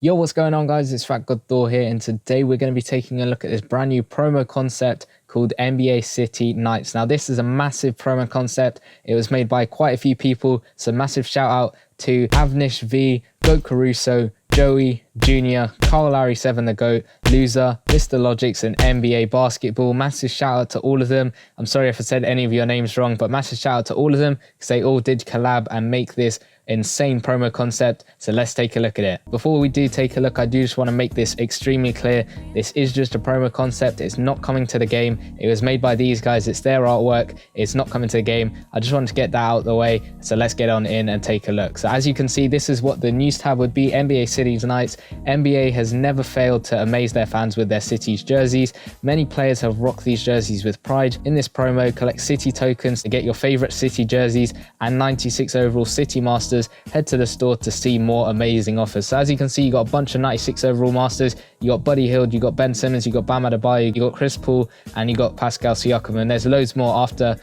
Yo, what's going on, guys? It's Fat God Thor here, and today we're going to be taking a look at this brand new promo concept called NBA City Nights. Now, this is a massive promo concept. It was made by quite a few people, so massive shout out to Avnish V, Goat Caruso, Joey, Junior, Carl Larry 7 the GOAT, Loser, Mr. Logics, and NBA Basketball. Massive shout out to all of them. I'm sorry if I said any of your names wrong, but massive shout out to all of them because they all did collab and make this insane promo concept. So let's take a look at it. Before we do take a look, I do just want to make this extremely clear. This is just a promo concept. It's not coming to the game. It was made by these guys. It's their artwork. It's not coming to the game. I just wanted to get that out of the way. So let's get on in and take a look. So as you can see, this is what the news tab would be. NBA Cities Nights. NBA has never failed to amaze their fans with their city's jerseys. Many players have rocked these jerseys with pride. In this promo, collect city tokens to get your favorite city jerseys and 96 overall city masters. Head to the store to see more amazing offers. So as you can see, you got a bunch of 96 overall masters. You got Buddy Hield, you got Ben Simmons, you got Bam Adebayo, you got Chris Paul, and you got Pascal Siakam. And there's loads more after,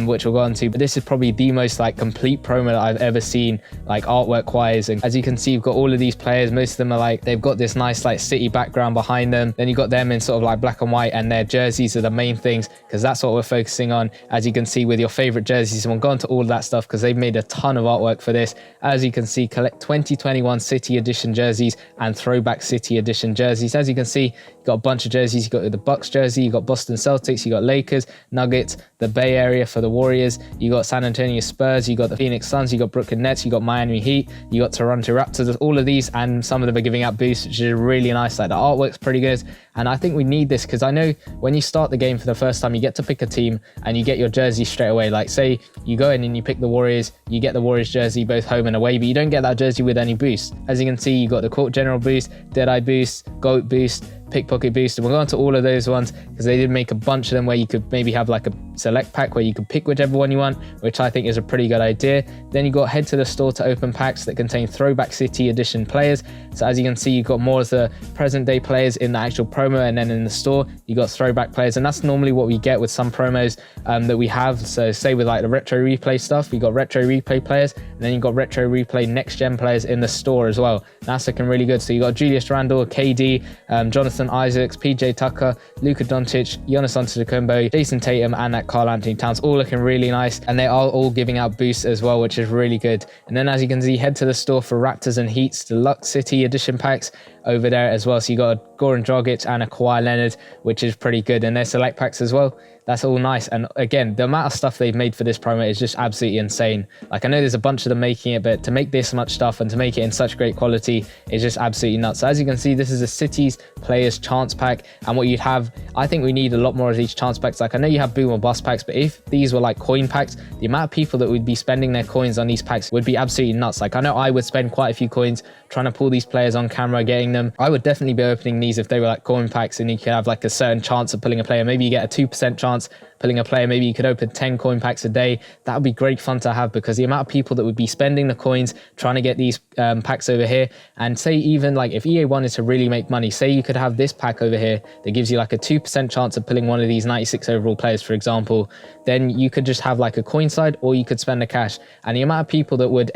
which we'll go on to. But this is probably the most complete promo that I've ever seen, artwork wise. And as you can see, you've got all of these players. Most of them are they've got this nice city background behind them. Then you got them in sort of black and white, and their jerseys are the main things because that's what we're focusing on. As you can see with your favorite jerseys, and we'll go into all of that stuff because they've made a ton of artwork for this. As you can see, collect 2021 City Edition jerseys and Throwback City Edition jerseys. As you can see, you got a bunch of jerseys. You got the Bucks jersey, you got Boston Celtics, you got Lakers, Nuggets, the Bay Area for the Warriors, you got San Antonio Spurs, you got the Phoenix Suns, you got Brooklyn Nets, you got Miami Heat, you got Toronto Raptors. All of these, and some of them are giving out boosts, which is really nice. The artwork's pretty good, and I think we need this because I know when you start the game for the first time, you get to pick a team and you get your jersey straight away. Say you go in and you pick the Warriors, you get the Warriors jersey both home and away, but you don't get that jersey with any boost. As you can see, you got the Court General boost, Deadeye boost, Goat boost, Pickpocket boost, and we'll go on to all of those ones because they did make a bunch of them where you could maybe have a select pack where you could pick whichever one you want, which I think is a pretty good idea. Then you got head to the store to open packs that contain Throwback City Edition players. So as you can see, you've got more of the present day players in the actual promo, and then in the store you got throwback players, and that's normally what we get with some promos that we have. So say with the retro replay stuff, we got retro replay players, and then you got retro replay next gen players in the store as well. That's looking really good. So you got Julius Randle, KD, Jonathan Isaacs, PJ Tucker, Luka Doncic, Giannis Antetokounmpo, Jason Tatum, and that Karl Anthony Towns, all looking really nice, and they are all giving out boosts as well, which is really good. And then as you can see, head to the store for Raptors and Heat's Deluxe City Edition packs over there as well. So you got a Goran Dragic and a Kawhi Leonard, which is pretty good, and their select packs as well. That's all nice. And again, the amount of stuff they've made for this promo is just absolutely insane. I know there's a bunch of them making it, but to make this much stuff and to make it in such great quality is just absolutely nuts. So as you can see, this is a Cities Players Chance Pack, and what you'd have, I think we need a lot more of these chance packs. I know you have boom or bust packs, but if these were coin packs, the amount of people that would be spending their coins on these packs would be absolutely nuts. I know I would spend quite a few coins trying to pull these players on camera, getting them. I would definitely be opening these if they were coin packs, and you could have a certain chance of pulling a player. Maybe you get a 2% chance pulling a player. Maybe you could open 10 coin packs a day. That would be great fun to have, because the amount of people that would be spending the coins trying to get these packs over here, and say even if EA wanted to really make money, say you could have this pack over here that gives you a 2% chance of pulling one of these 96 overall players, for example, then you could just have a coin side, or you could spend the cash. And the amount of people that would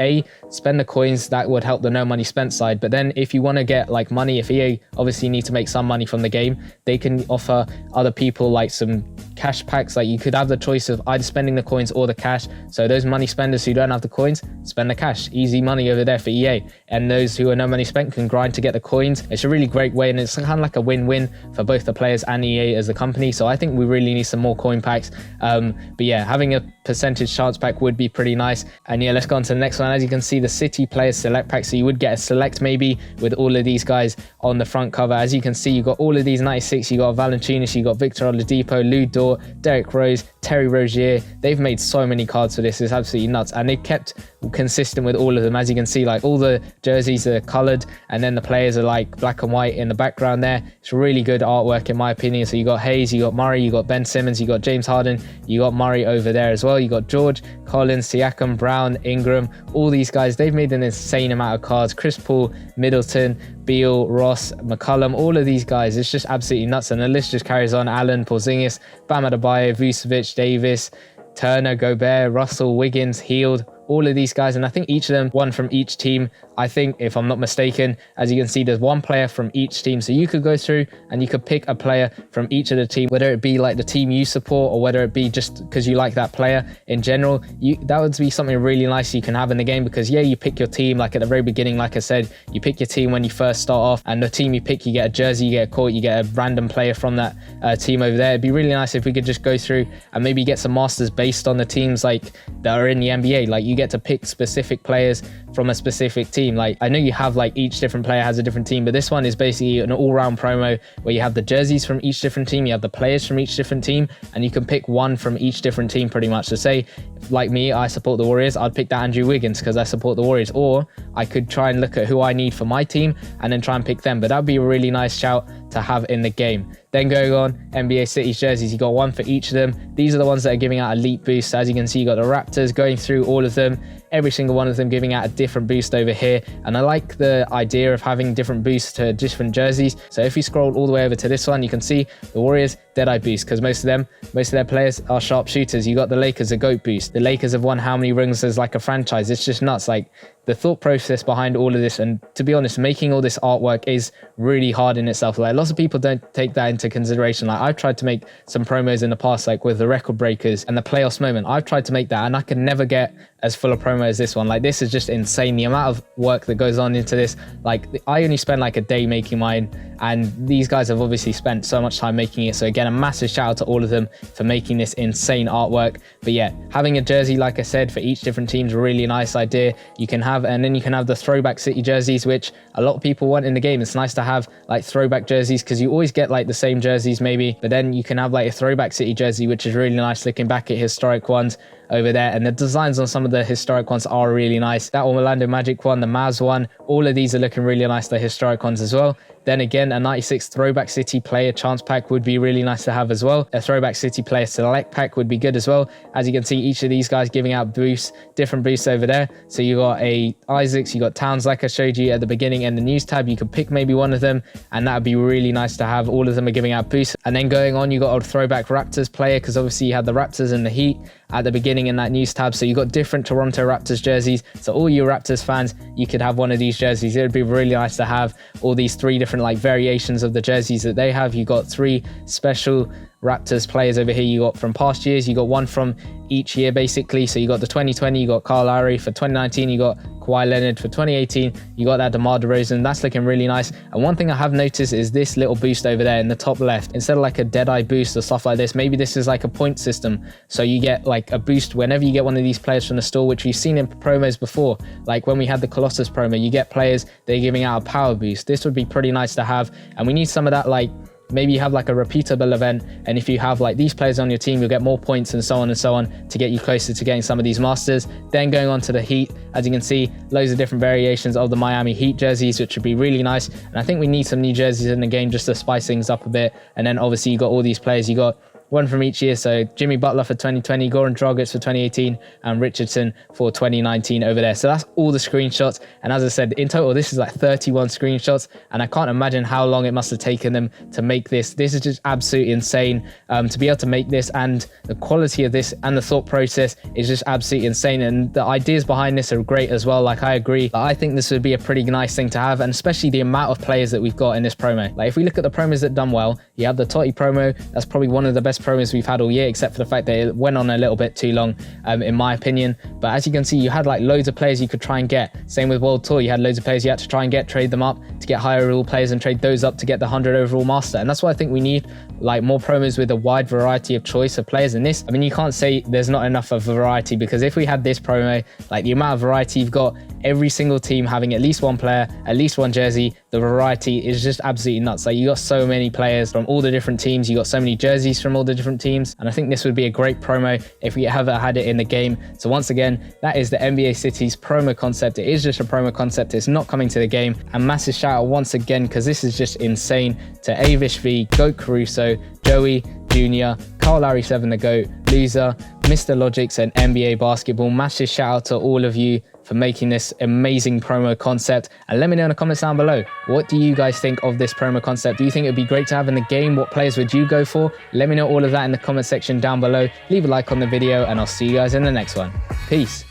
spend the coins, that would help the no money spent side. But then if you want to get money, if EA obviously need to make some money from the game, they can offer other people some cash packs. You could have the choice of either spending the coins or the cash. So those money spenders who don't have the coins, spend the cash. Easy money over there for EA. And those who are no money spent can grind to get the coins. It's a really great way, and it's kind of a win-win for both the players and EA as the company. So I think we really need some more coin packs. But yeah, having a percentage chance pack would be pretty nice. And yeah, let's go on to the next one. As you can see, the City Players Select Pack. So you would get a select maybe with all of these guys on the front cover. As you can see, you got all of these 96. You got Valanciunas, you got Victor Oladipo, Lou Dort, Derrick Rose, Terry Rozier. They've made so many cards for this. It's absolutely nuts, and they've kept consistent with all of them. As you can see, all the jerseys are colored, and then the players are black and white in the background there. It's really good artwork in my opinion. So you got Hayes, you got Murray, you got Ben Simmons, you got James Harden, you got Murray over there as well. You got George, Collins, Siakam, Brown, Ingram, all these guys. They've made an insane amount of cards. Chris Paul, Middleton, Beal, Ross, McCollum, all of these guys. It's just absolutely nuts, and the list just carries on. Allen, Porzingis, Bam Adebayo, Vucevic, Davis, Turner, Gobert, Russell, Wiggins, Hield, all of these guys, and I think each of them, one from each team. I think, if I'm not mistaken, as you can see, there's one player from each team. So you could go through and you could pick a player from each of the team, whether it be like the team you support or whether it be just because you like that player in general. That would be something really nice you can have in the game, because yeah, you pick your team like at the very beginning. Like I said, you pick your team when you first start off, and the team you pick, you get a jersey, you get a court, you get a random player from that team over there. It'd be really nice if we could just go through and maybe get some masters based on the teams like that are in the NBA. Like you get to pick specific players from a specific team. Like I know you have like each different player has a different team, but this one is basically an all-round promo where you have the jerseys from each different team, you have the players from each different team, and you can pick one from each different team pretty much. So say like me, I support the Warriors, I'd pick that Andrew Wiggins because I support the Warriors, or I could try and look at who I need for my team and then try and pick them. But that'd be a really nice shout to have in the game. Then going on, NBA City's jerseys, you got one for each of them. These are the ones that are giving out elite boosts. As you can see, you got the Raptors going through all of them, every single one of them giving out a different boost over here. And I like the idea of having different boosts to different jerseys. So if you scroll all the way over to this one, you can see the Warriors Deadeye boost, because most of their players are sharp shooters. You got the Lakers a GOAT boost. The Lakers have won how many rings as like a franchise? It's just nuts. Like the thought process behind all of this, and to be honest, making all this artwork is really hard in itself. Like lots of people don't take that into consideration. Like I've tried to make some promos in the past, like with the record breakers and the playoffs moment. I've tried to make that, and I can never get as full a promo as this one. Like this is just insane, the amount of work that goes on into this. Like I only spent like a day making mine, and these guys have obviously spent so much time making it. So again, a massive shout out to all of them for making this insane artwork. But yeah, having a jersey, like I said, for each different team is a really nice idea. You can have, and then you can have the throwback city jerseys, which a lot of people want in the game. It's nice to have like throwback jerseys because you always get like the same jerseys maybe, but then you can have like a throwback city jersey, which is really nice, looking back at historic ones over there. And the designs on some of the historic ones are really nice. That Orlando Magic one, the Mavs one, all of these are looking really nice, the historic ones as well. Then again, a 96 Throwback City player chance pack would be really nice to have as well. A Throwback City player select pack would be good as well. As you can see, each of these guys giving out boosts, different boosts over there. So you got a Isaacs, you got Towns, like I showed you at the beginning in the news tab. You could pick maybe one of them, and that would be really nice to have. All of them are giving out boosts. And then going on, you got a Throwback Raptors player, because obviously you had the Raptors and the Heat at the beginning in that news tab. So you got different Toronto Raptors jerseys. So all you Raptors fans, you could have one of these jerseys. It would be really nice to have all these three different like variations of the jerseys that they have. You got three special Raptors players over here. You got from past years, you got one from each year basically. So you got the 2020, you got Kyle Lowry. For 2019, you got Kawhi Leonard. For 2018, you got that DeMar DeRozan. That's looking really nice. And one thing I have noticed is this little boost over there in the top left. Instead of like a Deadeye boost or stuff like this, maybe this is like a point system. So you get like a boost whenever you get one of these players from the store, which we've seen in promos before. Like when we had the Colossus promo, you get players, they're giving out a power boost. This would be pretty nice to have. And we need some of that, like maybe you have like a repeatable event, and if you have like these players on your team, you'll get more points and so on to get you closer to getting some of these masters. Then going on to the Heat, as you can see, loads of different variations of the Miami Heat jerseys, which would be really nice. And I think we need some new jerseys in the game just to spice things up a bit. And then obviously you got all these players, you got one from each year. So Jimmy Butler for 2020, Goran Dragic for 2018, and Richardson for 2019 over there. So that's all the screenshots. And as I said, in total, this is like 31 screenshots. And I can't imagine how long it must have taken them to make this. This is just absolutely insane to be able to make this, and the quality of this and the thought process is just absolutely insane. And the ideas behind this are great as well. Like I agree. I think this would be a pretty nice thing to have, and especially the amount of players that we've got in this promo. Like if we look at the promos that done well, you have the Totti promo. That's probably one of the best promos we've had all year, except for the fact that it went on a little bit too long in my opinion. But as you can see, you had like loads of players you could try and get. Same with World Tour, you had loads of players you had to try and get, trade them up to get higher overall players, and trade those up to get the 100 overall master. And that's why I think we need like more promos with a wide variety of choice of players in this. I mean, you can't say there's not enough of variety, because if we had this promo, like the amount of variety you've got, every single team having at least one player, at least one jersey, the variety is just absolutely nuts. Like you got so many players from all the different teams, you got so many jerseys from all the different teams, and I think this would be a great promo if we ever had it in the game. So once again, that is the NBA City's promo concept. It is just a promo concept, it's not coming to the game. And massive shout out once again, because this is just insane, to Avish V, Goat Caruso, Joey Jr., Kyle Lowry 7 the GOAT, Loser, Mr. Logics, and NBA Basketball. Massive shout out to all of you for making this amazing promo concept. And let me know in the comments down below, what do you guys think of this promo concept? Do you think it would be great to have in the game? What players would you go for? Let me know all of that in the comment section down below. Leave a like on the video, and I'll see you guys in the next one. Peace.